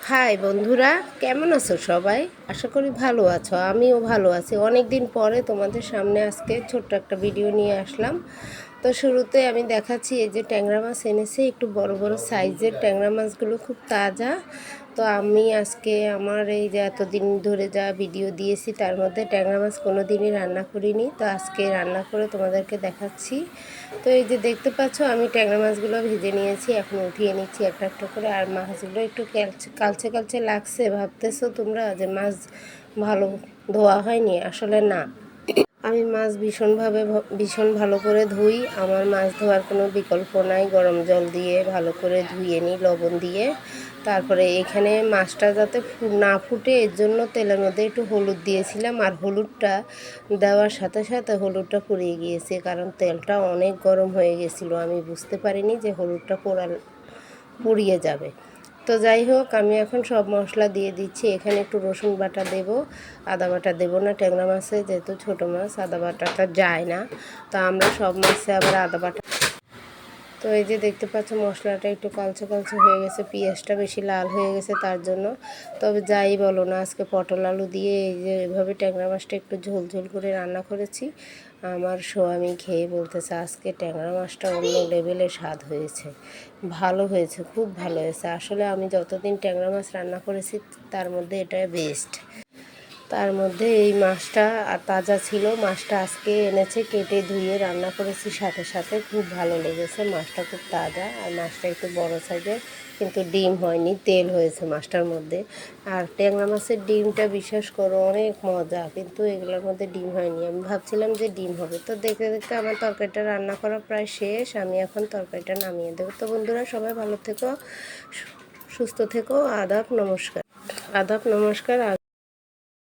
High বন্ধুরা, কেমন আছো সবাই? আশা করি ভালো আছো। আমিও ভালো আছি। অনেক দিন পরে তোমাদের সামনে আজকে ছোট্ট একটা ভিডিও নিয়ে আসলাম। তো শুরুতে আমি দেখাচ্ছি, এই যে ট্যাংরা মাছ এনেছে, একটু বড় বড় সাইজের ট্যাংরা মাছগুলো খুব তাজা। তো আমি আজকে আমার এই যে এতদিন ধরে যা ভিডিও দিয়েছি তার মধ্যে ট্যাংরা মাছ কোনো দিনই রান্না করিনি, তো আজকে রান্না করে তোমাদেরকে দেখাচ্ছি। তো এই যে দেখতে পাচ্ছ, আমি ট্যাংরা মাছগুলো ভেজে নিয়েছি, এখন উঠিয়ে নিচ্ছি একটা একটা করে। আর মাছগুলো একটু কালচে কালচে লাগছে। ভাবতেছো তোমরা যে মাছ ভালো ধোয়া হয়নি, আসলে না। আমি মাছ ভীষণ ভালো করে ধুই। আমার মাছ ধোয়ার কোনো বিকল্প নাই। গরম জল দিয়ে ভালো করে ধুয়ে নিই লবণ দিয়ে। তারপরে এখানে মাছটা যাতে না ফুটে, এর জন্য তেলের মধ্যে একটু হলুদ দিয়েছিলাম। আর হলুদটা দেওয়ার সাথে সাথে হলুদটা পুড়িয়ে গিয়েছে, কারণ তেলটা অনেক গরম হয়ে গেছিলো। আমি বুঝতে পারিনি যে হলুদটা পুড়িয়ে যাবে। তো যাই হোক, আমি এখন সব মশলা দিয়ে দিচ্ছি। এখানে একটু রসুন বাটা দেব, আদা বাটা দেব না। ট্যাংরা মাছে যেহেতু ছোটো মাছ, আদা বাটাটা যায় না। তো আমরা সব মাছে আবার আদা বাটা। তো এই যে দেখতে পাচ্ছ, মশলাটা একটু কালচে কালচে হয়ে গেছে, পেঁয়াজটা বেশি লাল হয়ে গেছে তার জন্য। তবে যাই বলো না, আজকে পটল আলু দিয়ে এই যে এভাবে ট্যাংরা মাছটা একটু ঝোল ঝোল করে রান্না করেছি। আমার স্বামী খেয়ে বলতেছে আজকে ট্যাংরা মাছটা অন্য লেভেলের স্বাদ হয়েছে, ভালো হয়েছে, খুব ভালো হয়েছে। আসলে আমি যতদিন ট্যাংরা মাছ রান্না করেছি তার মধ্যে এটাই বেস্ট। তার মধ্যে এই মাছটা তাজা ছিল। মাছটা আজকে এনেছে, কেটে ধুয়ে রান্না করেছি সাথে সাথে, খুব ভালো লেগেছে। মাছটা খুব তাজা, আর মাছটা একটু বড় সাইজের, কিন্তু ডিম হয়নি, তেল হয়েছে মাছটার মধ্যে। আর ট্যাংরা মাছের ডিমটা বিশ্বাস করো অনেক মজা, কিন্তু এগুলোর মধ্যে ডিম হয়নি। আমি ভাবছিলাম যে ডিম হবে। তো দেখতে দেখতে আমার তরকারিটা রান্না করা প্রায় শেষ। আমি এখন তরকারিটা নামিয়ে দেবো। তো বন্ধুরা, সবাই ভালো থেকো, সুস্থ থেকো। আদাব নমস্কার। আদাব নমস্কার।